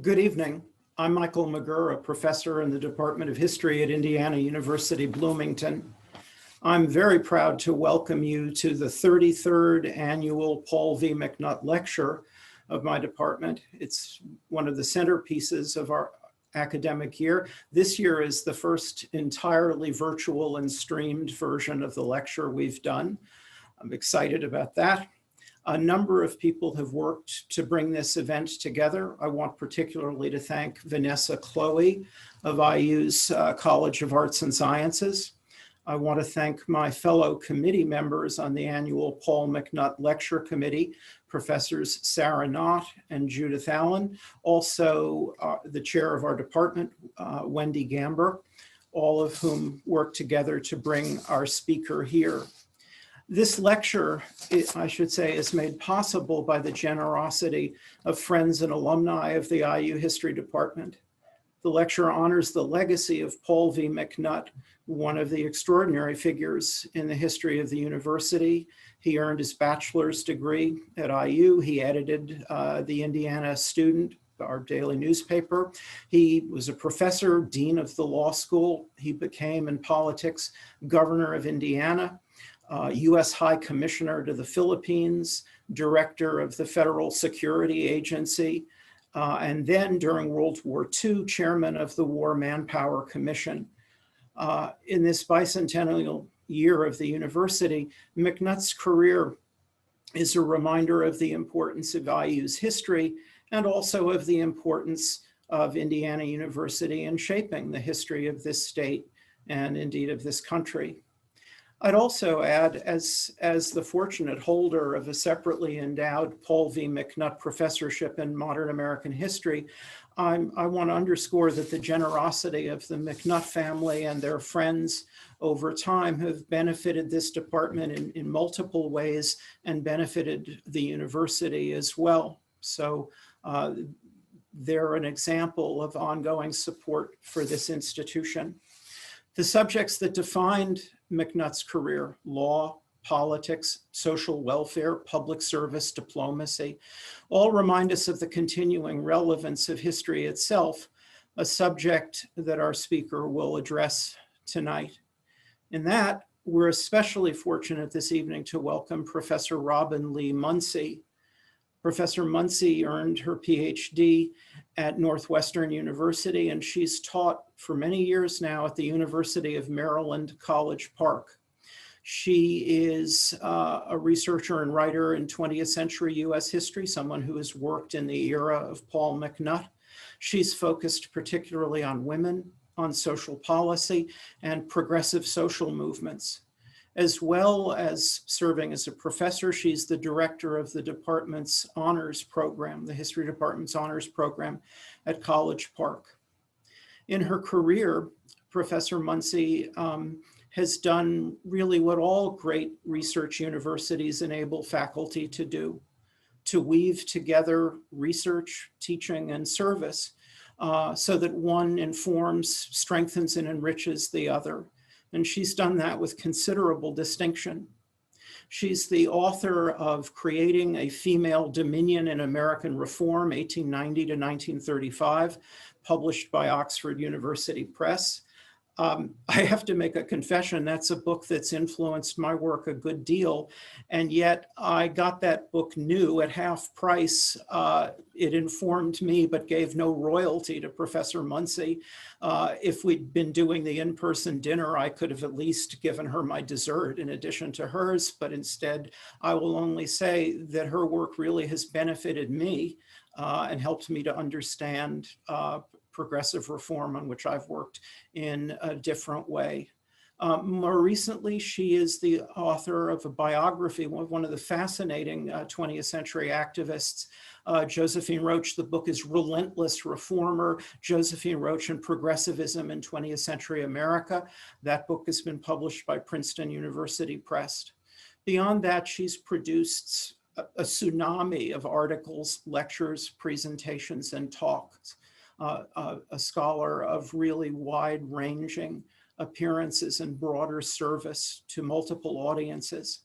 Good evening. I'm Michael McGurr, a professor in the Department of History at Indiana University, Bloomington. I'm very proud to welcome you to the 33rd annual Paul V. McNutt Lecture of my department. It's one of the centerpieces of our academic year. This year is the first entirely virtual and streamed version of the lecture we've done. I'm excited about that. A number of people have worked to bring this event together. I want particularly to thank Vanessa Chloe of IU's College of Arts and Sciences. I want to thank my fellow committee members on the annual Paul McNutt Lecture Committee, Professors Sarah Knott and Judith Allen, also the chair of our department, Wendy Gamber, all of whom worked together to bring our speaker here. This lecture, I should say, is made possible by the generosity of friends and alumni of the IU History Department. The lecture honors the legacy of Paul V. McNutt, one of the extraordinary figures in the history of the university. He earned his bachelor's degree at IU. He edited the Indiana Student, our daily newspaper. He was a professor, dean of the law school. He became, in politics, governor of Indiana. U.S. High Commissioner to the Philippines, Director of the Federal Security Agency, and then during World War II, Chairman of the War Manpower Commission. In this bicentennial year of the university, McNutt's career is a reminder of the importance of IU's history and also of the importance of Indiana University in shaping the history of this state and indeed of this country. I'd also add, as the fortunate holder of a separately endowed Paul V. McNutt Professorship in Modern American History, I want to underscore that the generosity of the McNutt family and their friends over time have benefited this department in multiple ways and benefited the university as well. So they're an example of ongoing support for this institution. The subjects that defined McNutt's career, law, politics, social welfare, public service, diplomacy, all remind us of the continuing relevance of history itself, a subject that our speaker will address tonight. In that, we're especially fortunate this evening to welcome Professor Robyn Lee Muncy. Professor Muncy earned her PhD at Northwestern University, and she's taught for many years now at the University of Maryland, College Park. She is a researcher and writer in 20th century US history, someone who has worked in the era of Paul McNutt. She's focused particularly on women, on social policy, and progressive social movements. As well as serving as a professor, she's the director of the department's honors program, the history department's honors program at College Park. In her career, Professor Muncy has done really what all great research universities enable faculty to do, to weave together research, teaching, and service so that one informs, strengthens, and enriches the other. And she's done that with considerable distinction. She's the author of Creating a Female Dominion in American Reform, 1890 to 1935, published by Oxford University Press. I have to make a confession, that's a book that's influenced my work a good deal, and yet I got that book new at half price. It informed me but gave no royalty to Professor Muncy. If we'd been doing the in-person dinner, I could have at least given her my dessert in addition to hers, but instead I will only say that her work really has benefited me and helped me to understand progressive reform on which I've worked in a different way. More recently, she is the author of a biography of one of the fascinating 20th century activists, Josephine Roach. The book is Relentless Reformer, Josephine Roach and Progressivism in 20th Century America. That book has been published by Princeton University Press. Beyond that, she's produced a tsunami of articles, lectures, presentations, and talks. A scholar of really wide-ranging appearances and broader service to multiple audiences.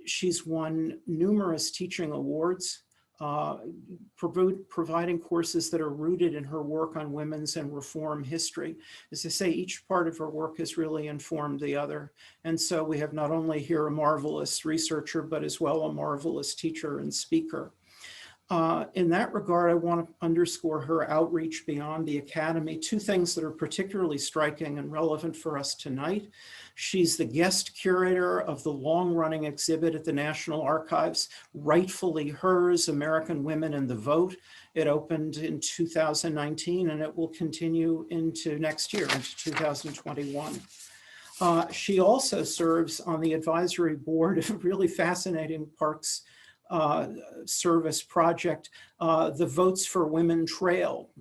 She's won numerous teaching awards, providing courses that are rooted in her work on women's and reform history. As I say, each part of her work has really informed the other. And so we have not only here a marvelous researcher, but as well a marvelous teacher and speaker. In that regard, I want to underscore her outreach beyond the academy. Two things that are particularly striking and relevant for us tonight. She's the guest curator of the long-running exhibit at the National Archives, Rightfully Hers, American Women and the Vote. It opened in 2019 and it will continue into next year, into 2021. She also serves on the advisory board of a really fascinating parks service project, the Votes for Women Trail,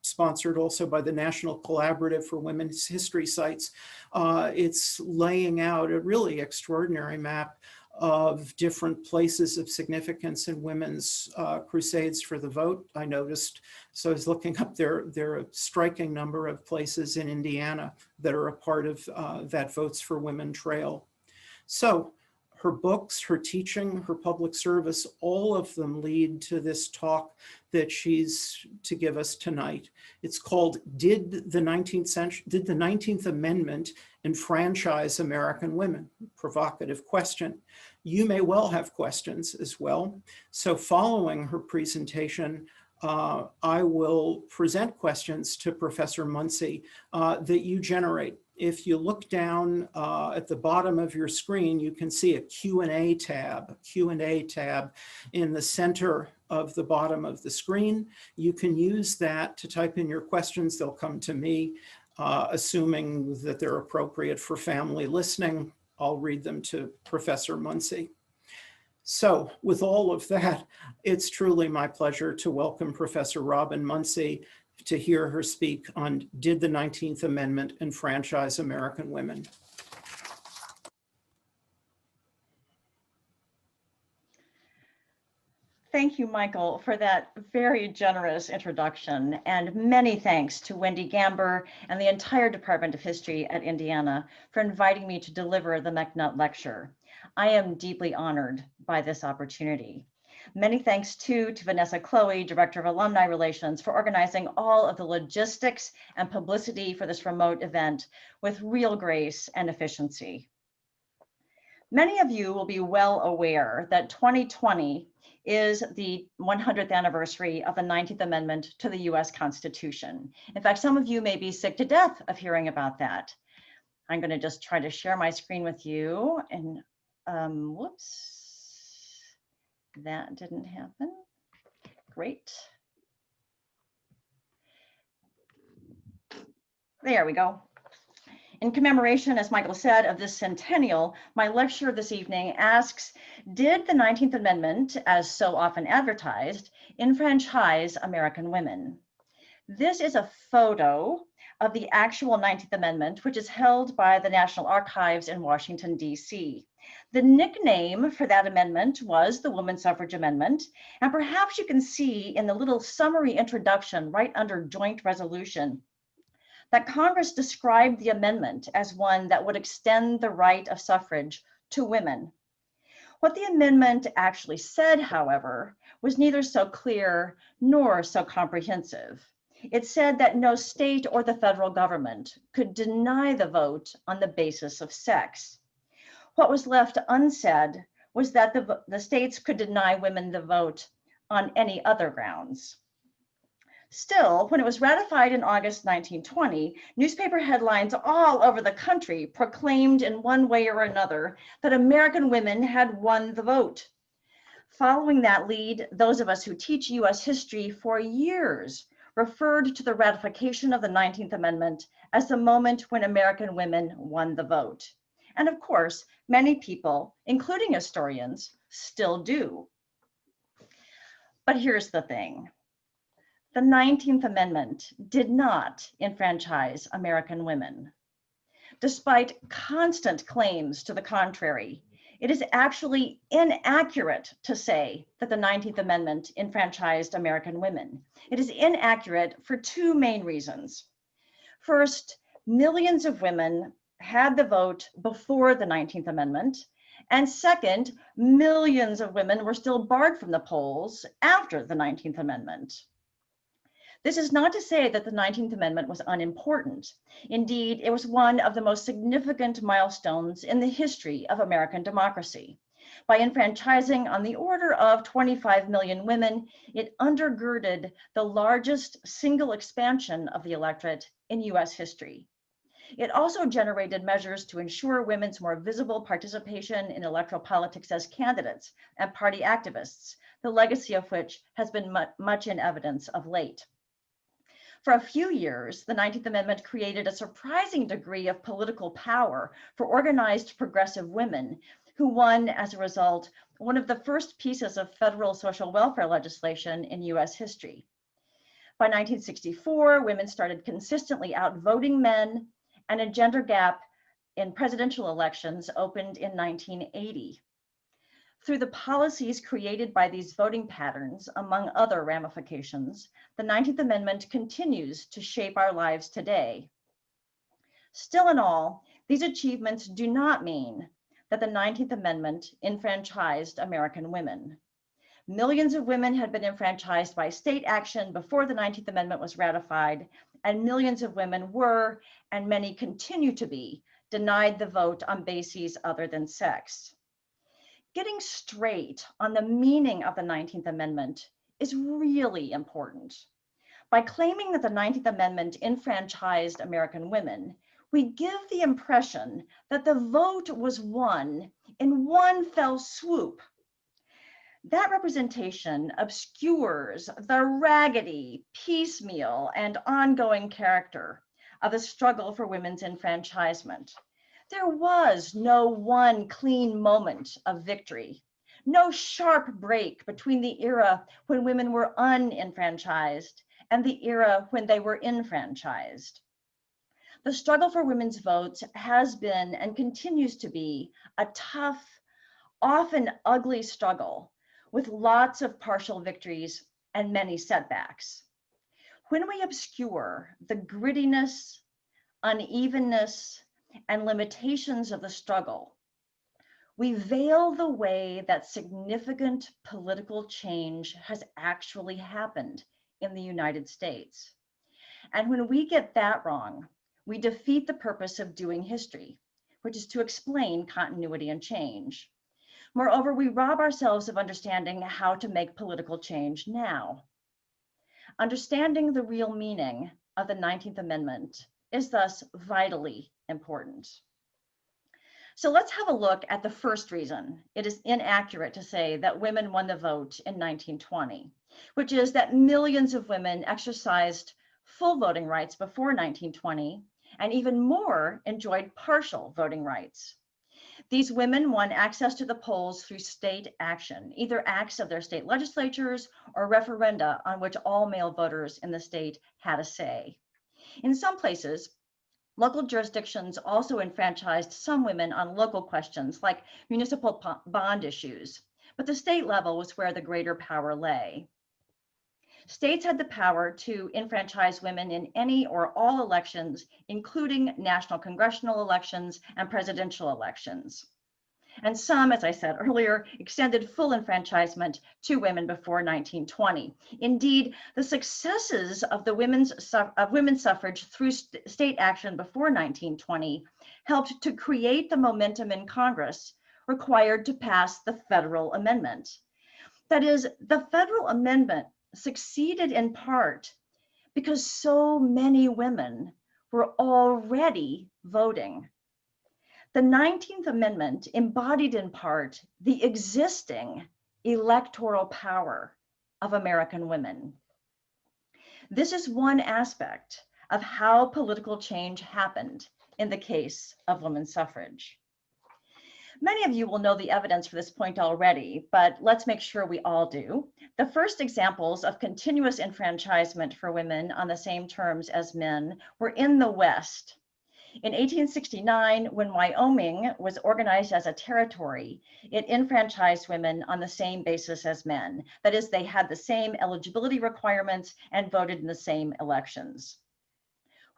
sponsored also by the National Collaborative for Women's History Sites. It's laying out a really extraordinary map of different places of significance in women's crusades for the vote, I noticed. So I was looking up there are a striking number of places in Indiana that are a part of that Votes for Women Trail. So her books, her teaching, her public service, all of them lead to this talk that she's to give us tonight. It's called, Did the 19th Amendment Enfranchise American Women? Provocative question. You may well have questions as well. So following her presentation, I will present questions to Professor Muncy that you generate. If you look down at the bottom of your screen, you can see a Q&A tab in the center of the bottom of the screen. You can use that to type in your questions. They'll come to me, assuming that they're appropriate for family listening. I'll read them to Professor Muncy. So with all of that, it's truly my pleasure to welcome Professor Robyn Muncy to hear her speak on Did the 19th Amendment Enfranchise American Women? Thank you, Michael, for that very generous introduction, and many thanks to Wendy Gamber and the entire Department of History at Indiana for inviting me to deliver the McNutt Lecture. I am deeply honored by this opportunity. Many thanks too to Vanessa Chloe, Director of Alumni Relations, for organizing all of the logistics and publicity for this remote event with real grace and efficiency. Many of you will be well aware that 2020 is the 100th anniversary of the 19th Amendment to the US Constitution. In fact, some of you may be sick to death of hearing about that. I'm going to just try to share my screen with you, and whoops. That didn't happen. Great. There we go. In commemoration, as Michael said, of this centennial, my lecture this evening asks, did the 19th Amendment, as so often advertised, enfranchise American women? This is a photo of the actual 19th Amendment, which is held by the National Archives in Washington, D.C. The nickname for that amendment was the Woman Suffrage Amendment, and perhaps you can see in the little summary introduction right under Joint Resolution that Congress described the amendment as one that would extend the right of suffrage to women. What the amendment actually said, however, was neither so clear nor so comprehensive. It said that no state or the federal government could deny the vote on the basis of sex. What was left unsaid was that the states could deny women the vote on any other grounds. Still, when it was ratified in August 1920, newspaper headlines all over the country proclaimed in one way or another that American women had won the vote. Following that lead, those of us who teach US history for years referred to the ratification of the 19th Amendment as the moment when American women won the vote. And of course, many people, including historians, still do. But here's the thing. The 19th Amendment did not enfranchise American women. Despite constant claims to the contrary, it is actually inaccurate to say that the 19th Amendment enfranchised American women. It is inaccurate for two main reasons. First, millions of women had the vote before the 19th Amendment, And second, millions of women were still barred from the polls after the 19th Amendment. This is not to say that the 19th Amendment was unimportant. Indeed, it was one of the most significant milestones in the history of American democracy. By enfranchising on the order of 25 million women, it undergirded the largest single expansion of the electorate in US history. It also generated measures to ensure women's more visible participation in electoral politics as candidates and party activists, the legacy of which has been much in evidence of late. For a few years, the 19th Amendment created a surprising degree of political power for organized progressive women who won, as a result, one of the first pieces of federal social welfare legislation in US history. By 1964, women started consistently outvoting men, and a gender gap in presidential elections opened in 1980. Through the policies created by these voting patterns, among other ramifications, the 19th Amendment continues to shape our lives today. Still in all, these achievements do not mean that the 19th Amendment enfranchised American women. Millions of women had been enfranchised by state action before the 19th Amendment was ratified, and millions of women were, and many continue to be, denied the vote on bases other than sex. Getting straight on the meaning of the 19th Amendment is really important. By claiming that the 19th Amendment enfranchised American women, we give the impression that the vote was won in one fell swoop. That representation obscures the raggedy, piecemeal, and ongoing character of the struggle for women's enfranchisement. There was no one clean moment of victory, no sharp break between the era when women were unenfranchised and the era when they were enfranchised. The struggle for women's votes has been and continues to be a tough, often ugly struggle with lots of partial victories and many setbacks. When we obscure the grittiness, unevenness, and limitations of the struggle, we veil the way that significant political change has actually happened in the United States. And when we get that wrong, we defeat the purpose of doing history, which is to explain continuity and change. Moreover, we rob ourselves of understanding how to make political change now. Understanding the real meaning of the 19th Amendment is thus vitally important. So let's have a look at the first reason it is inaccurate to say that women won the vote in 1920, which is that millions of women exercised full voting rights before 1920, and even more enjoyed partial voting rights. These women won access to the polls through state action, either acts of their state legislatures or referenda on which all male voters in the state had a say. In some places, local jurisdictions also enfranchised some women on local questions like municipal bond issues, but the state level was where the greater power lay. States had the power to enfranchise women in any or all elections, including national congressional elections and presidential elections. And some, as I said earlier, extended full enfranchisement to women before 1920. Indeed, the successes of women's suffrage through state action before 1920 helped to create the momentum in Congress required to pass the federal amendment. That is, the federal amendment succeeded in part because so many women were already voting. The 19th Amendment embodied in part the existing electoral power of American women. This is one aspect of how political change happened in the case of women's suffrage. Many of you will know the evidence for this point already, but let's make sure we all do. The first examples of continuous enfranchisement for women on the same terms as men were in the West. In 1869, when Wyoming was organized as a territory, it enfranchised women on the same basis as men. That is, they had the same eligibility requirements and voted in the same elections.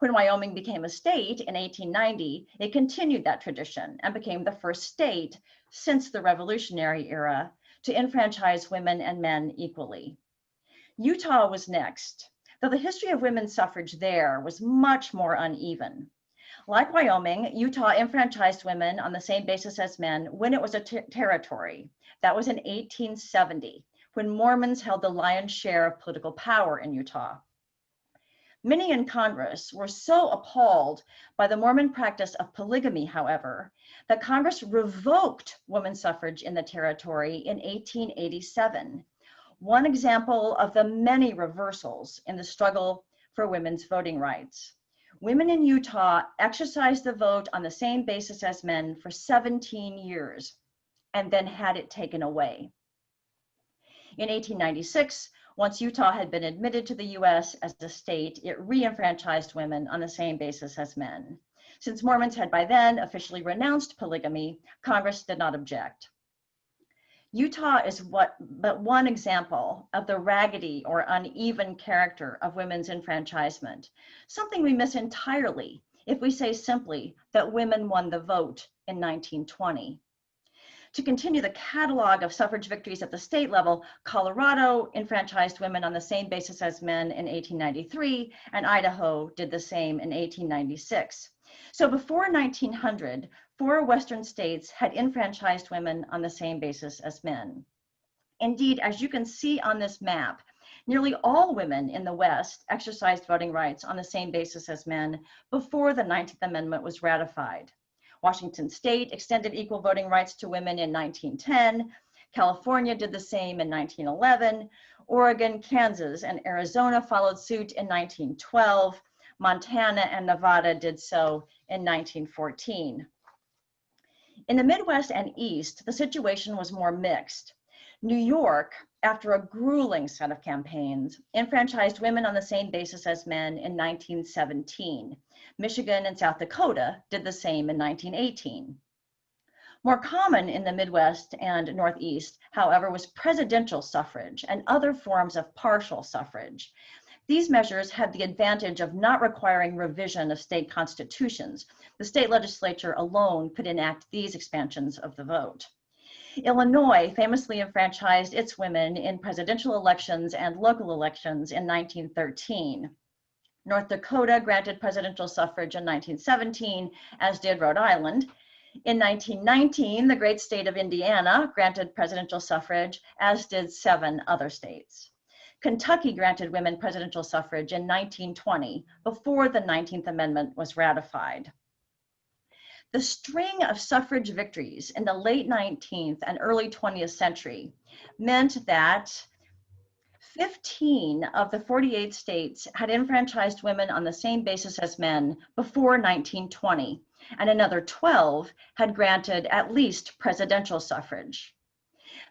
When Wyoming became a state in 1890, it continued that tradition and became the first state since the Revolutionary era to enfranchise women and men equally. Utah was next, though the history of women's suffrage there was much more uneven. Like Wyoming, Utah enfranchised women on the same basis as men when it was a territory. That was in 1870, when Mormons held the lion's share of political power in Utah. Many in Congress were so appalled by the Mormon practice of polygamy, however, that Congress revoked women's suffrage in the territory in 1887. One example of the many reversals in the struggle for women's voting rights. Women in Utah exercised the vote on the same basis as men for 17 years and then had it taken away. In 1896, once Utah had been admitted to the US as a state, it re-enfranchised women on the same basis as men. Since Mormons had by then officially renounced polygamy, Congress did not object. Utah is but one example of the raggedy or uneven character of women's enfranchisement, something we miss entirely if we say simply that women won the vote in 1920. To continue the catalog of suffrage victories at the state level, Colorado enfranchised women on the same basis as men in 1893, and Idaho did the same in 1896. So before 1900, 4 Western states had enfranchised women on the same basis as men. Indeed, as you can see on this map, nearly all women in the West exercised voting rights on the same basis as men before the 19th Amendment was ratified. Washington State extended equal voting rights to women in 1910. California did the same in 1911. Oregon, Kansas, and Arizona followed suit in 1912. Montana and Nevada did so in 1914. In the Midwest and East, the situation was more mixed. New York, after a grueling set of campaigns, enfranchised women on the same basis as men in 1917. Michigan and South Dakota did the same in 1918. More common in the Midwest and Northeast, however, was presidential suffrage and other forms of partial suffrage. These measures had the advantage of not requiring revision of state constitutions. The state legislature alone could enact these expansions of the vote. Illinois famously enfranchised its women in presidential elections and local elections in 1913. North Dakota granted presidential suffrage in 1917, as did Rhode Island. In 1919, the great state of Indiana granted presidential suffrage, as did 7 other states. Kentucky granted women presidential suffrage in 1920, before the 19th Amendment was ratified. The string of suffrage victories in the late 19th and early 20th century meant that 15 of the 48 states had enfranchised women on the same basis as men before 1920, and another 12 had granted at least presidential suffrage.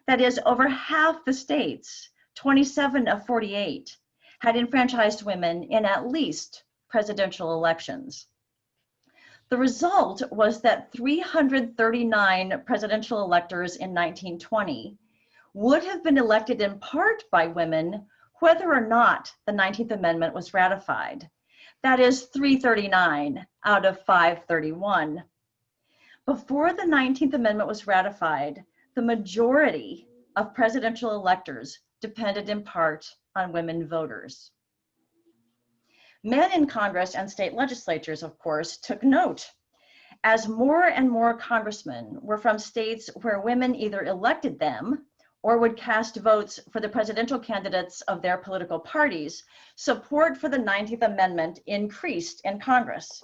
That is, over half the states, 27 of 48, had enfranchised women in at least presidential elections. The result was that 339 presidential electors in 1920 would have been elected in part by women, whether or not the 19th Amendment was ratified. That is 339 out of 531. Before the 19th Amendment was ratified, the majority of presidential electors depended in part on women voters. Men in Congress and state legislatures, of course, took note. As more and more congressmen were from states where women either elected them or would cast votes for the presidential candidates of their political parties, support for the 19th Amendment increased in Congress.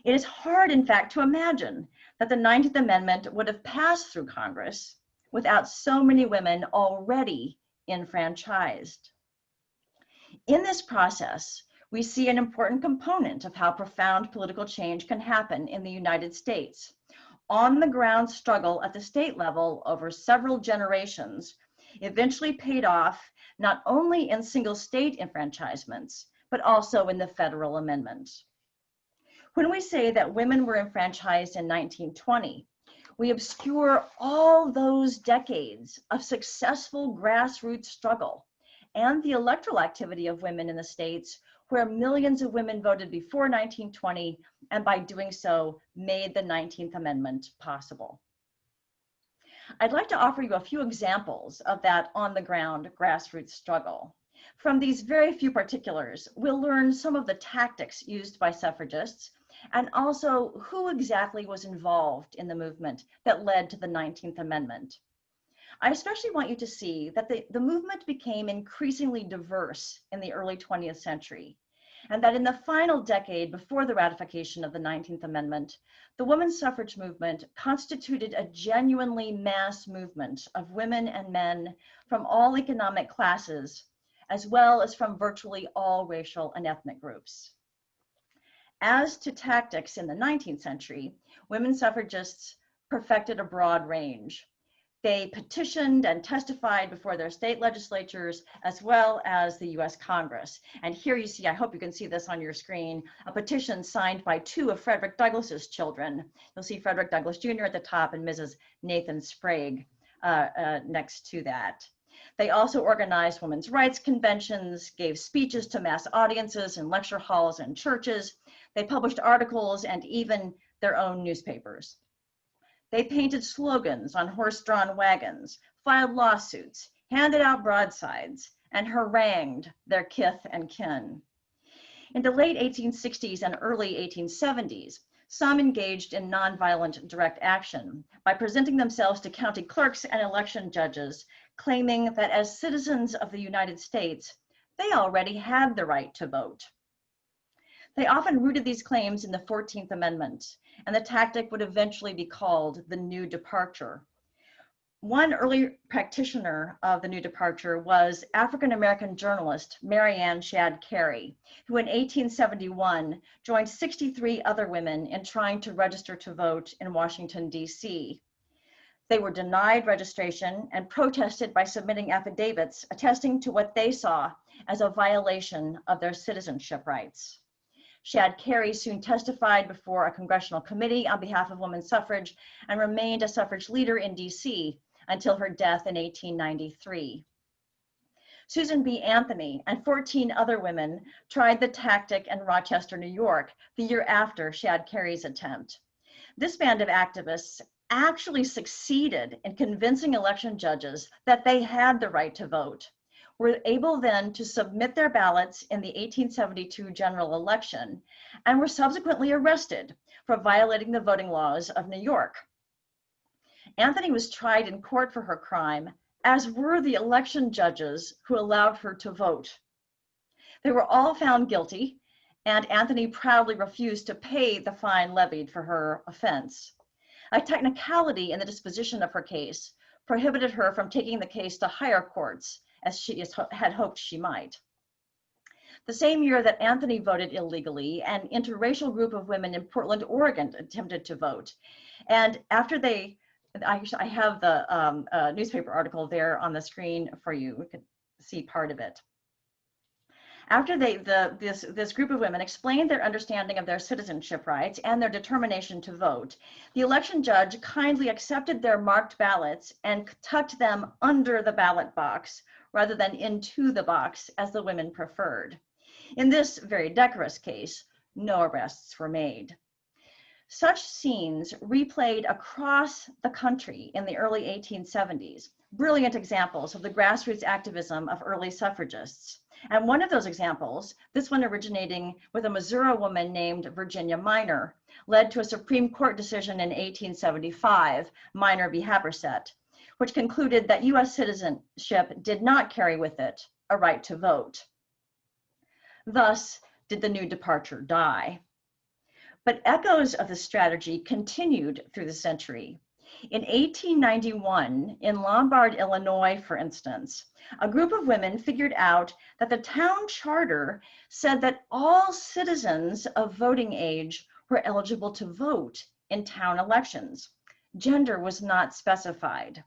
It is hard, in fact, to imagine that the 19th Amendment would have passed through Congress without so many women already enfranchised. In this process, we see an important component of how profound political change can happen in the United States. On-the-ground struggle at the state level over several generations eventually paid off not only in single state enfranchisements, but also in the federal amendment. When we say that women were enfranchised in 1920, we obscure all those decades of successful grassroots struggle and the electoral activity of women in the states where millions of women voted before 1920, and by doing so, made the 19th Amendment possible. I'd like to offer you a few examples of that on-the-ground grassroots struggle. From these very few particulars, we'll learn some of the tactics used by suffragists and also who exactly was involved in the movement that led to the 19th Amendment. I especially want you to see that the movement became increasingly diverse in the early 20th century, and that in the final decade before the ratification of the 19th Amendment, the women's suffrage movement constituted a genuinely mass movement of women and men from all economic classes, as well as from virtually all racial and ethnic groups. As to tactics in the 19th century, women suffragists perfected a broad range. They petitioned and testified before their state legislatures, as well as the US Congress. And here you see, I hope you can see this on your screen, a petition signed by two of Frederick Douglass's children. You'll see Frederick Douglass Jr. at the top and Mrs. Nathan Sprague next to that. They also organized women's rights conventions, gave speeches to mass audiences in lecture halls and churches. They published articles and even their own newspapers. They painted slogans on horse-drawn wagons, filed lawsuits, handed out broadsides, and harangued their kith and kin. In the late 1860s and early 1870s, some engaged in nonviolent direct action by presenting themselves to county clerks and election judges, claiming that as citizens of the United States, they already had the right to vote. They often rooted these claims in the 14th Amendment, and the tactic would eventually be called the New Departure. One early practitioner of the New Departure was African-American journalist Mary Ann SHAD CARY, who in 1871 joined 63 other women in trying to register to vote in Washington, D.C. They were denied registration and protested by submitting affidavits attesting to what they saw as a violation of their citizenship rights. SHAD CARY soon testified before a congressional committee on behalf of women's suffrage and remained a suffrage leader in DC until her death in 1893. Susan B. Anthony and 14 other women tried the tactic in Rochester, New York, the year after SHAD CARY's attempt. This band of activists actually succeeded in convincing election judges that they had the right to vote, were able then to submit their ballots in the 1872 general election, and were subsequently arrested for violating the voting laws of New York. Anthony was tried in court for her crime, as were the election judges who allowed her to vote. They were all found guilty, and Anthony proudly refused to pay the fine levied for her offense. A technicality in the disposition of her case prohibited her from taking the case to higher courts, as she had hoped she might. The same year that Anthony voted illegally, an interracial group of women in Portland, Oregon attempted to vote. And after I have the newspaper article there on the screen for you. We could see part of it. After this group of women explained their understanding of their citizenship rights and their determination to vote, the election judge kindly accepted their marked ballots and tucked them under the ballot box rather than into the box as the women preferred. In this very decorous case, no arrests were made. Such scenes replayed across the country in the early 1870s, brilliant examples of the grassroots activism of early suffragists. And one of those examples, this one originating with a Missouri woman named Virginia Minor, led to a Supreme Court decision in 1875, Minor v. Haberset, which concluded that US citizenship did not carry with it a right to vote. Thus did the New Departure die. But echoes of the strategy continued through the century. In 1891, in Lombard, Illinois, for instance, a group of women figured out that the town charter said that all citizens of voting age were eligible to vote in town elections. Gender was not specified.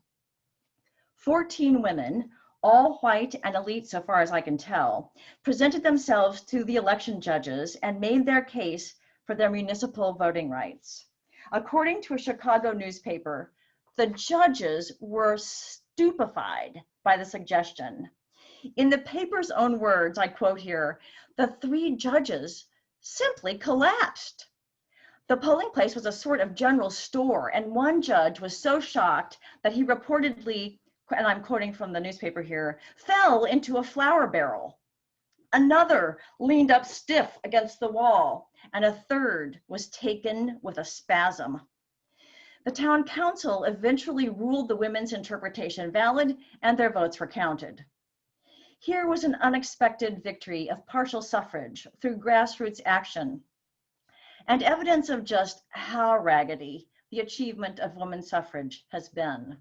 14 women, all white and elite so far as I can tell, presented themselves to the election judges and made their case for their municipal voting rights. According to a Chicago newspaper, the judges were stupefied by the suggestion. In the paper's own words, I quote here, the 3 judges simply collapsed. The polling place was a sort of general store, and one judge was so shocked that he reportedly, and I'm quoting from the newspaper here, fell into a flour barrel. Another leaned up stiff against the wall, and a third was taken with a spasm. The town council eventually ruled the women's interpretation valid, and their votes were counted. Here was an unexpected victory of partial suffrage through grassroots action, and evidence of just how raggedy the achievement of women's suffrage has been.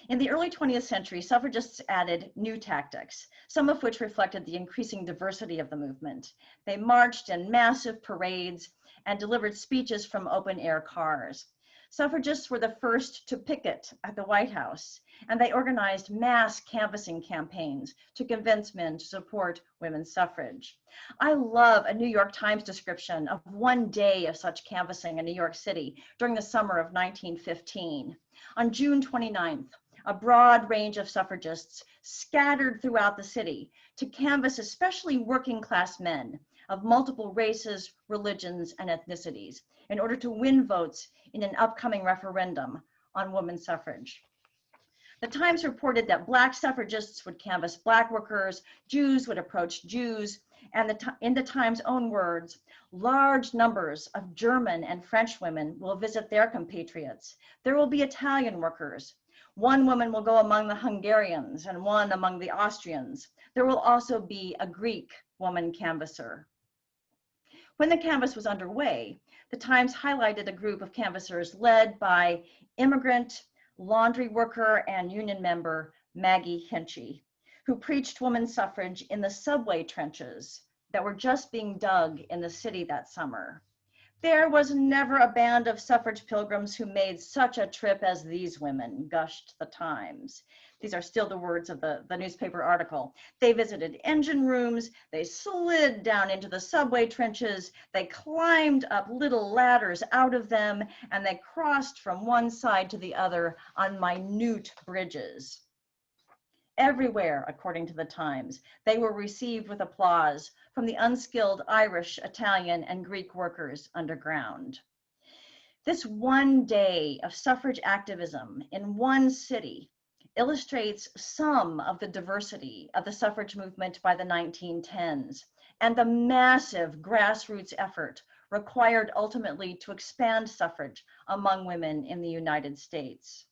In the early 20th century, suffragists added new tactics, some of which reflected the increasing diversity of the movement. They marched in massive parades and delivered speeches from open-air cars. Suffragists were the first to picket at the White House, and they organized mass canvassing campaigns to convince men to support women's suffrage. I love a New York Times description of one day of such canvassing in New York City during the summer of 1915. On June 29th, a broad range of suffragists scattered throughout the city to canvass especially working class men of multiple races, religions, and ethnicities in order to win votes in an upcoming referendum on women's suffrage. The Times reported that Black suffragists would canvass Black workers, Jews would approach Jews, and in the Times' own words, large numbers of German and French women will visit their compatriots. There will be Italian workers. One woman will go among the Hungarians and one among the Austrians. There will also be a Greek woman canvasser. When the canvass was underway, the Times highlighted a group of canvassers led by immigrant, laundry worker, and union member Maggie HINCHEY, who preached women's suffrage in the subway trenches that were just being dug in the city that summer. There was never a band of suffrage pilgrims who made such a trip as these women, gushed the Times. These are still the words of the newspaper article. They visited engine rooms, they slid down into the subway trenches, they climbed up little ladders out of them, and they crossed from one side to the other on minute bridges. Everywhere, according to the Times, they were received with applause from the unskilled Irish, Italian, and Greek workers underground. This one day of suffrage activism in one city illustrates some of the diversity of the suffrage movement by the 1910s and the massive grassroots effort required ultimately to expand suffrage among women in the United States.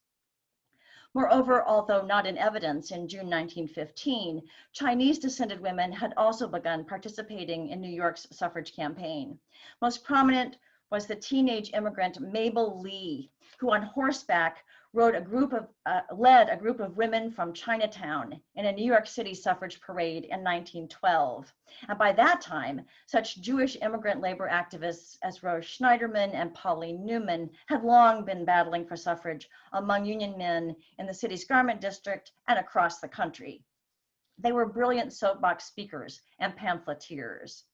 Moreover, although not in evidence in June 1915, Chinese-descended women had also begun participating in New York's suffrage campaign. Most prominent was the teenage immigrant MABEL Lee, who on horseback led a group of women from Chinatown in a New York City suffrage parade in 1912. And by that time, such Jewish immigrant labor activists as Rose Schneiderman and Pauline Newman had long been battling for suffrage among union men in the city's garment district and across the country. They were brilliant soapbox speakers and pamphleteers.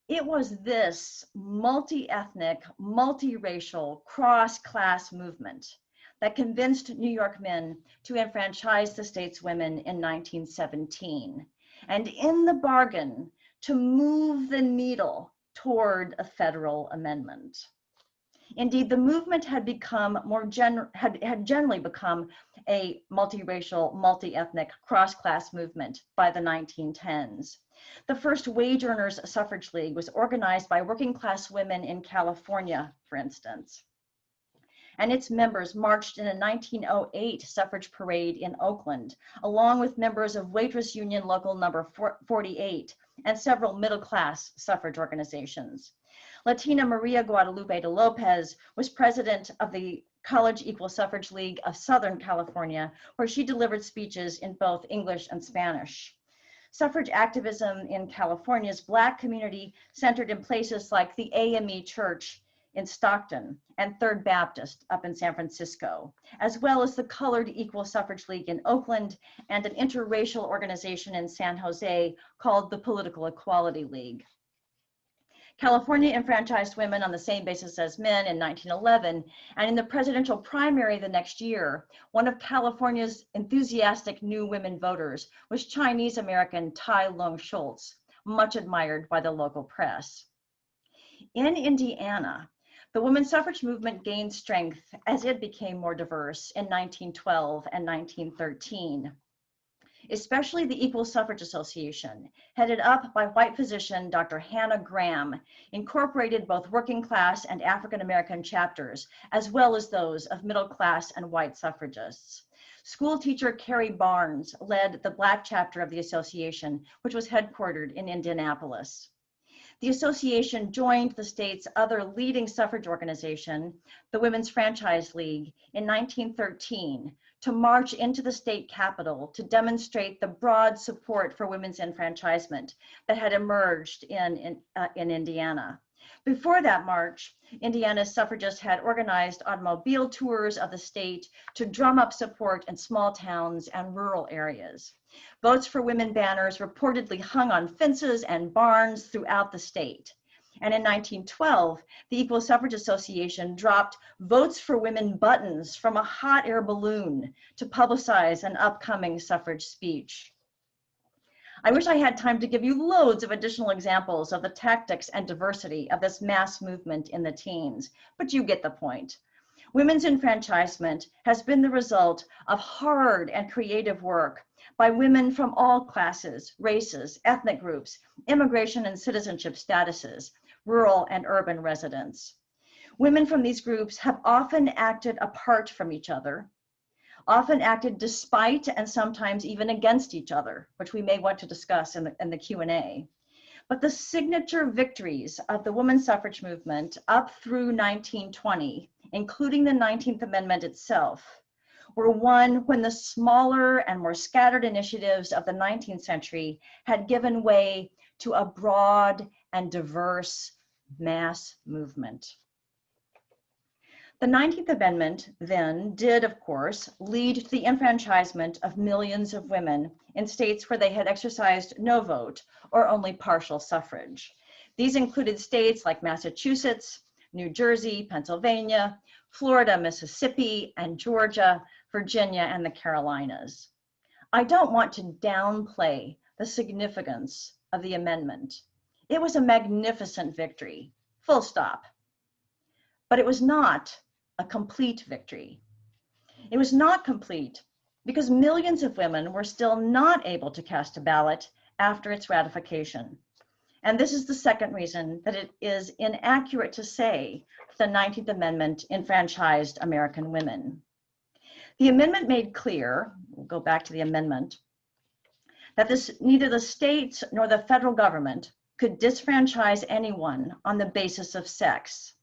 It was this multi-ethnic, multiracial, cross-class movement that convinced New York men to enfranchise the state's women in 1917, and in the bargain, to move the needle toward a federal amendment. Indeed, the movement had generally become a multiracial, multi-ethnic, cross-class movement by the 1910s. The first Wage Earners Suffrage League was organized by working class women in California, for instance. And its members marched in a 1908 suffrage parade in Oakland, along with members of Waitress Union Local Number 48 and several middle-class suffrage organizations. Latina Maria Guadalupe de Lopez was president of the College Equal Suffrage League of Southern California, where she delivered speeches in both English and Spanish. Suffrage activism in California's Black community centered in places like the AME Church in Stockton and Third Baptist up in San Francisco, as well as the Colored Equal Suffrage League in Oakland and an interracial organization in San Jose called the Political Equality League. California enfranchised women on the same basis as men in 1911, and in the presidential primary the next year, one of California's enthusiastic new women voters was Chinese-American Tai Lung-Schultz, much admired by the local press. In Indiana, the women's suffrage movement gained strength as it became more diverse in 1912 and 1913. Especially the Equal Suffrage Association, headed up by white physician Dr. Hannah Graham, incorporated both working class and African American chapters, as well as those of middle class and white suffragists. School teacher CARY Barnes led the Black chapter of the association, which was headquartered in Indianapolis. The association joined the state's other leading suffrage organization, the Women's Franchise League, in 1913 to march into the state capitol to demonstrate the broad support for women's enfranchisement that had emerged in Indiana. Before that march, Indiana's suffragists had organized automobile tours of the state to drum up support in small towns and rural areas. Votes for Women banners reportedly hung on fences and barns throughout the state. And in 1912, the Equal Suffrage Association dropped Votes for Women buttons from a hot air balloon to publicize an upcoming suffrage speech. I wish I had time to give you loads of additional examples of the tactics and diversity of this mass movement in the teens, but you get the point. Women's enfranchisement has been the result of hard and creative work by women from all classes, races, ethnic groups, immigration and citizenship statuses, rural and urban residents. Women from these groups have often acted apart from each other, often acted despite and sometimes even against each other, which we may want to discuss in the Q&A. But the signature victories of the women's suffrage movement up through 1920, including the 19th Amendment itself, were won when the smaller and more scattered initiatives of the 19th century had given way to a broad and diverse mass movement. The 19th Amendment then did, of course, lead to the enfranchisement of millions of women in states where they had exercised no vote or only partial suffrage. These included states like Massachusetts, New Jersey, Pennsylvania, Florida, Mississippi, and Georgia, Virginia, and the Carolinas. I don't want to downplay the significance of the amendment. It was a magnificent victory, full stop. But it was not a complete victory. It was not complete because millions of women were still not able to cast a ballot after its ratification. And this is the second reason that it is inaccurate to say the 19th Amendment enfranchised American women. The amendment made clear, we'll go back to the amendment, that neither the states nor the federal government could disfranchise anyone on the basis of sex.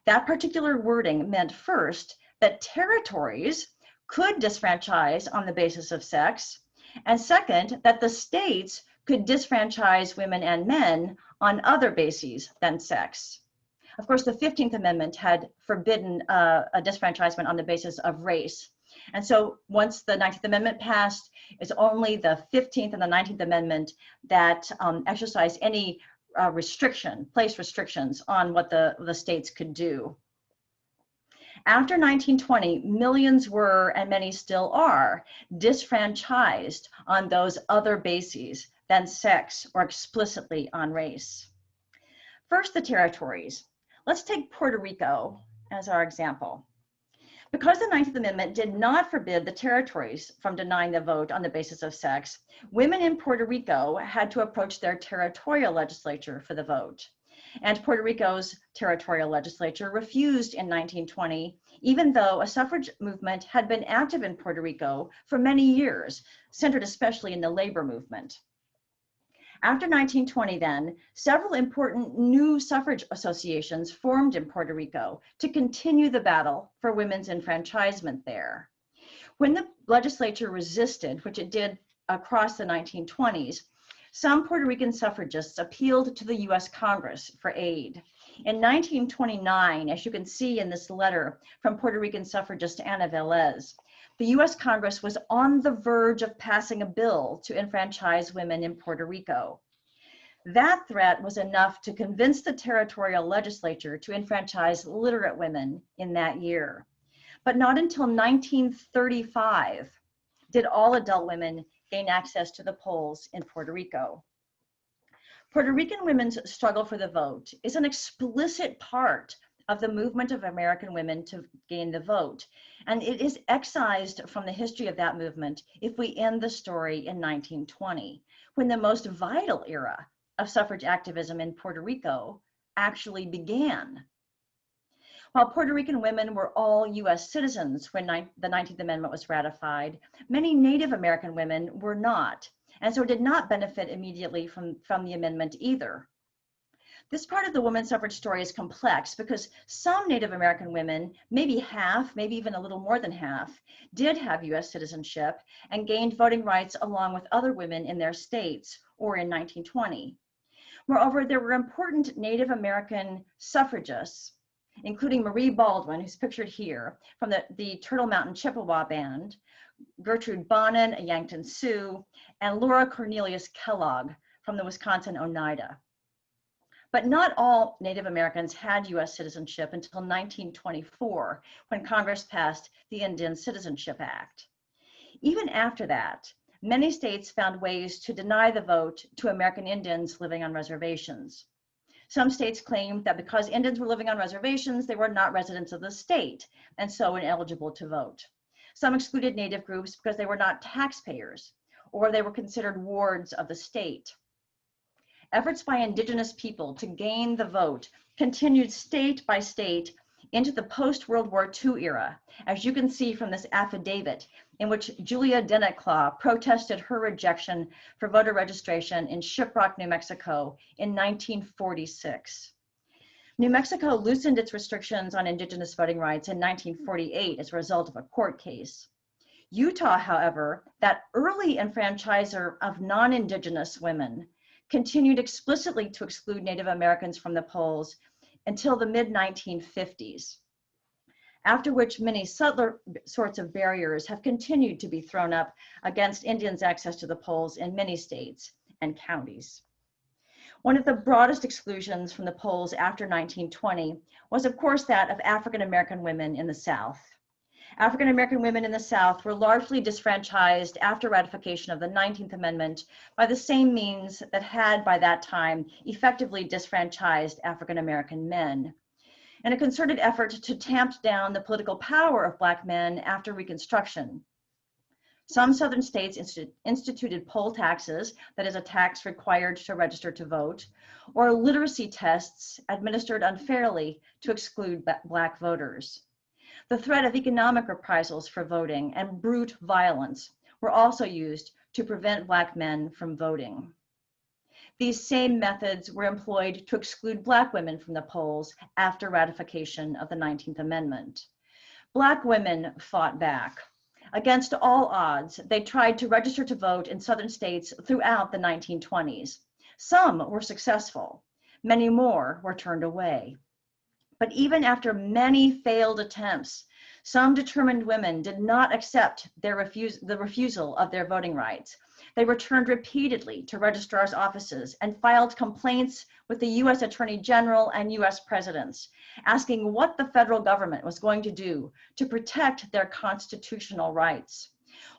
That particular wording meant first that territories could disfranchise on the basis of sex, and second, that the states could disfranchise women and men on other bases than sex. Of course, the 15th Amendment had forbidden a disfranchisement on the basis of race. And so once the 19th Amendment passed, it's only the 15th and the 19th Amendment that exercised any place restrictions on what the states could do. After 1920, millions were, and many still are, disfranchised on those other bases than sex or explicitly on race. First, the territories. Let's take Puerto Rico as our example. Because the 19th Amendment did not forbid the territories from denying the vote on the basis of sex, women in Puerto Rico had to approach their territorial legislature for the vote. And Puerto Rico's territorial legislature refused in 1920, even though a suffrage movement had been active in Puerto Rico for many years, centered especially in the labor movement. After 1920 then, several important new suffrage associations formed in Puerto Rico to continue the battle for women's enfranchisement there. When the legislature resisted, which it did across the 1920s, some Puerto Rican suffragists appealed to the US Congress for aid. In 1929, as you can see in this letter from Puerto Rican suffragist Ana Velez, the US Congress was on the verge of passing a bill to enfranchise women in Puerto Rico. That threat was enough to convince the territorial legislature to enfranchise literate women in that year. But not until 1935 did all adult women gain access to the polls in Puerto Rico. Puerto Rican women's struggle for the vote is an explicit part of the movement of American women to gain the vote, and it is excised from the history of that movement if we end the story in 1920, when the most vital era of suffrage activism in Puerto Rico actually began. While Puerto Rican women were all US citizens when the 19th Amendment was ratified, many Native American women were not, and so did not benefit immediately from the amendment either. This part of the women's suffrage story is complex because some Native American women, maybe half, maybe even a little more than half, did have US citizenship and gained voting rights along with other women in their states or in 1920. Moreover, there were important Native American suffragists, including Marie Baldwin, who's pictured here, from the Turtle Mountain Chippewa Band, Gertrude Bonin, a Yankton Sioux, and Laura Cornelius Kellogg from the Wisconsin Oneida. But not all Native Americans had US citizenship until 1924, when Congress passed the Indian Citizenship Act. Even after that, many states found ways to deny the vote to American Indians living on reservations. Some states claimed that because Indians were living on reservations, they were not residents of the state, and so ineligible to vote. Some excluded Native groups because they were not taxpayers, or they were considered wards of the state. Efforts by Indigenous people to gain the vote continued state by state into the post-World War II era, as you can see from this affidavit in which Julia Denetclaw protested her rejection for voter registration in Shiprock, New Mexico in 1946. New Mexico loosened its restrictions on Indigenous voting rights in 1948 as a result of a court case. Utah, however, that early enfranchiser of non-Indigenous women, continued explicitly to exclude Native Americans from the polls until the mid-1950s, after which many subtler sorts of barriers have continued to be thrown up against Indians' access to the polls in many states and counties. One of the broadest exclusions from the polls after 1920 was, of course, that of African American women in the South. African American women in the South were largely disfranchised after ratification of the 19th Amendment by the same means that had by that time effectively disfranchised African American men. In a concerted effort to tamp down the political power of Black men after Reconstruction, some Southern states instituted poll taxes, that is a tax required to register to vote, or literacy tests administered unfairly to exclude Black voters. The threat of economic reprisals for voting and brute violence were also used to prevent Black men from voting. These same methods were employed to exclude Black women from the polls after ratification of the 19th Amendment. Black women fought back. Against all odds, they tried to register to vote in Southern states throughout the 1920s. Some were successful. Many more were turned away. But even after many failed attempts, some determined women did not accept the refusal of their voting rights. They returned repeatedly to registrar's offices and filed complaints with the US Attorney General and US presidents, asking what the federal government was going to do to protect their constitutional rights.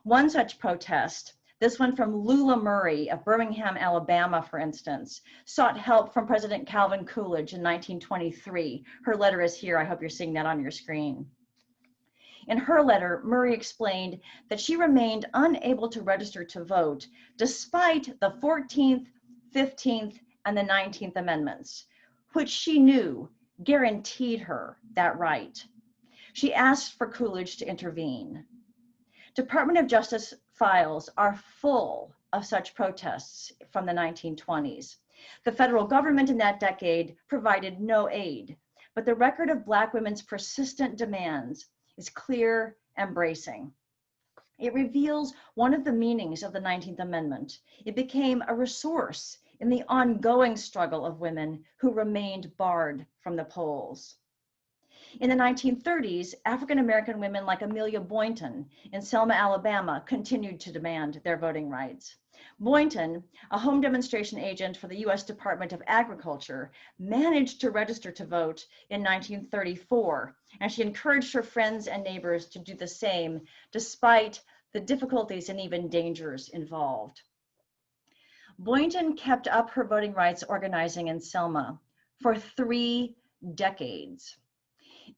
One such protest, this one from Lula Murray of Birmingham, Alabama, for instance, sought help from President Calvin Coolidge in 1923. Her letter is here. I hope you're seeing that on your screen. In her letter, Murray explained that she remained unable to register to vote despite the 14th, 15th, and the 19th Amendments, which she knew guaranteed her that right. She asked for Coolidge to intervene. Department of Justice files are full of such protests from the 1920s. The federal government in that decade provided no aid, but the record of Black women's persistent demands is clear and bracing. It reveals one of the meanings of the 19th Amendment. It became a resource in the ongoing struggle of women who remained barred from the polls. In the 1930s, African-American women like Amelia Boynton in Selma, Alabama, continued to demand their voting rights. Boynton, a home demonstration agent for the U.S. Department of Agriculture, managed to register to vote in 1934, and she encouraged her friends and neighbors to do the same, despite the difficulties and even dangers involved. Boynton kept up her voting rights organizing in Selma for 3 decades.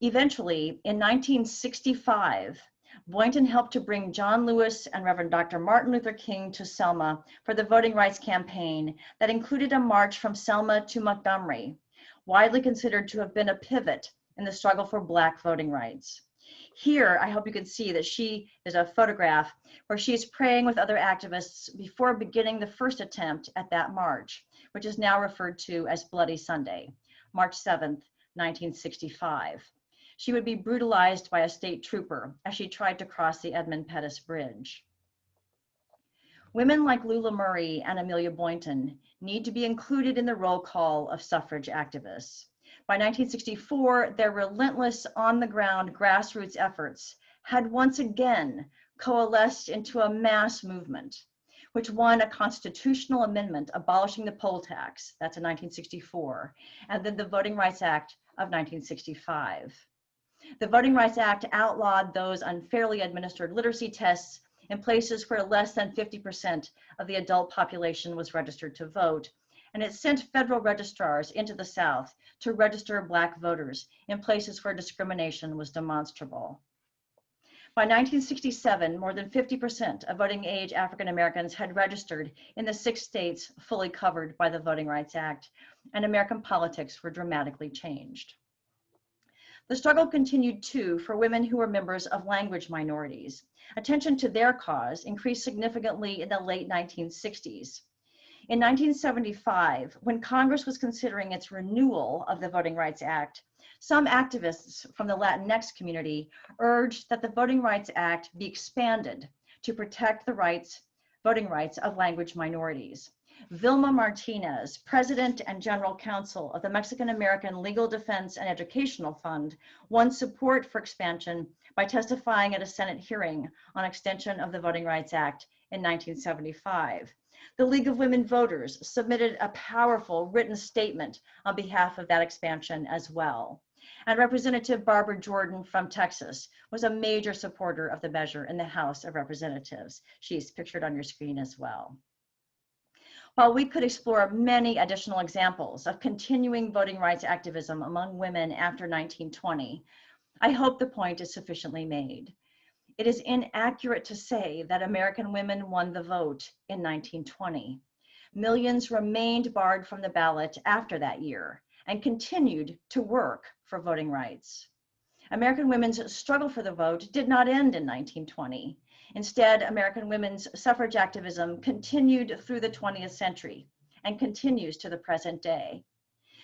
Eventually, in 1965, Boynton helped to bring John Lewis and Reverend Dr. Martin Luther King to Selma for the voting rights campaign that included a march from Selma to Montgomery, widely considered to have been a pivot in the struggle for Black voting rights. Here, I hope you can see that there's a photograph where she is praying with other activists before beginning the first attempt at that march, which is now referred to as Bloody Sunday, March 7th, 1965. She would be brutalized by a state trooper as she tried to cross the Edmund Pettus Bridge. Women like Lula Murray and Amelia Boynton need to be included in the roll call of suffrage activists. By 1964, their relentless on-the-ground grassroots efforts had once again coalesced into a mass movement, which won a constitutional amendment abolishing the poll tax, that's in 1964, and then the Voting Rights Act of 1965. The Voting Rights Act outlawed those unfairly administered literacy tests in places where less than 50% of the adult population was registered to vote, and it sent federal registrars into the South to register Black voters in places where discrimination was demonstrable. By 1967, more than 50% of voting age African Americans had registered in the 6 states fully covered by the Voting Rights Act, and American politics were dramatically changed. The struggle continued too for women who were members of language minorities. Attention to their cause increased significantly in the late 1960s. In 1975, when Congress was considering its renewal of the Voting Rights Act, some activists from the Latinx community urged that the Voting Rights Act be expanded to protect the voting rights of language minorities. VILMA Martinez, President and General Counsel of the Mexican American Legal Defense and Educational Fund, won support for expansion by testifying at a Senate hearing on extension of the Voting Rights Act in 1975. The League of Women Voters submitted a powerful written statement on behalf of that expansion as well. And Representative Barbara Jordan from Texas was a major supporter of the measure in the House of Representatives. She's pictured on your screen as well. While we could explore many additional examples of continuing voting rights activism among women after 1920, I hope the point is sufficiently made. It is inaccurate to say that American women won the vote in 1920. Millions remained barred from the ballot after that year and continued to work for voting rights. American women's struggle for the vote did not end in 1920. Instead, American women's suffrage activism continued through the 20th century and continues to the present day.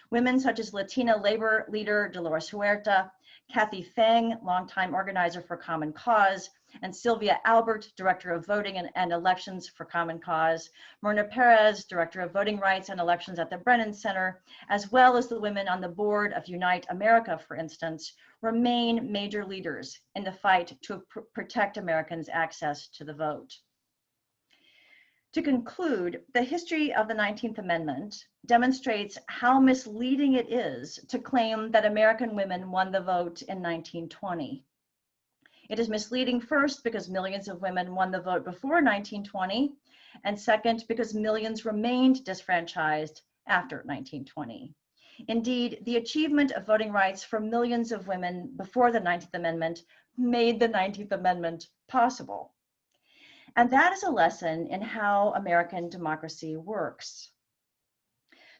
Women such as Latina labor leader Dolores Huerta, Kathy Fang, longtime organizer for Common Cause, and Sylvia Albert, Director of Voting and Elections for Common Cause, Myrna Perez, Director of Voting Rights and Elections at the Brennan Center, as well as the women on the board of Unite America, for instance, remain major leaders in the fight to protect Americans' access to the vote. To conclude, the history of the 19th Amendment demonstrates how misleading it is to claim that American women won the vote in 1920. It is misleading first because millions of women won the vote before 1920, and second because millions remained disfranchised after 1920. Indeed, the achievement of voting rights for millions of women before the 19th Amendment made the 19th Amendment possible. And that is a lesson in how American democracy works.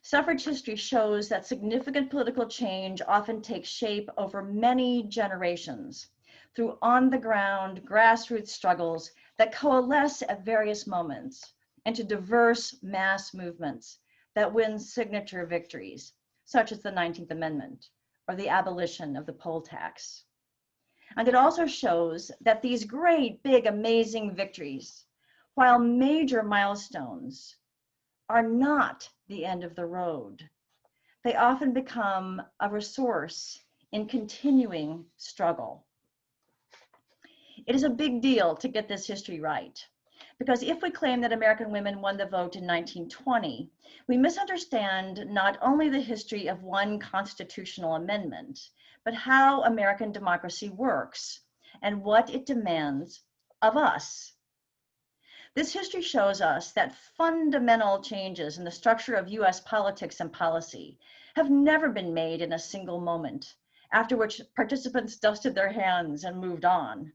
Suffrage history shows that significant political change often takes shape over many generations through on-the-ground grassroots struggles that coalesce at various moments into diverse mass movements that win signature victories, such as the 19th Amendment or the abolition of the poll tax. And it also shows that these great, big, amazing victories, while major milestones, are not the end of the road. They often become a resource in continuing struggle. It is a big deal to get this history right, because if we claim that American women won the vote in 1920, we misunderstand not only the history of one constitutional amendment, but how American democracy works and what it demands of us. This history shows us that fundamental changes in the structure of US politics and policy have never been made in a single moment, after which participants dusted their hands and moved on.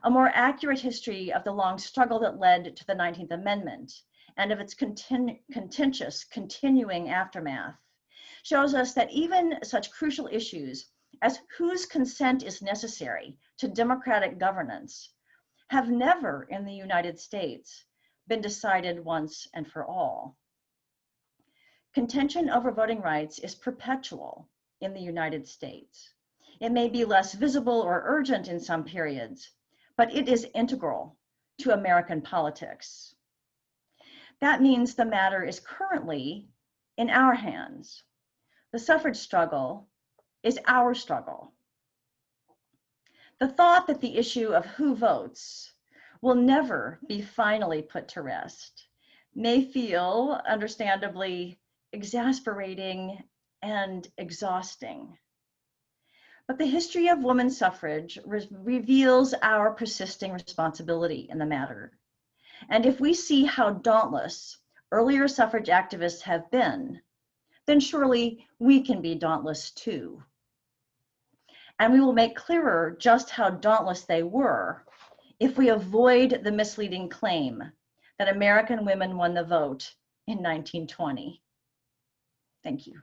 A more accurate history of the long struggle that led to the 19th Amendment and of its contentious continuing aftermath shows us that even such crucial issues as whose consent is necessary to democratic governance have never in the United States been decided once and for all. Contention over voting rights is perpetual in the United States. It may be less visible or urgent in some periods, but it is integral to American politics. That means the matter is currently in our hands. The suffrage struggle is our struggle. The thought that the issue of who votes will never be finally put to rest may feel, understandably, exasperating and exhausting. But the history of women's suffrage reveals our persisting responsibility in the matter. And if we see how dauntless earlier suffrage activists have been, then surely we can be dauntless too. And we will make clearer just how dauntless they were if we avoid the misleading claim that American women won the vote in 1920. Thank you.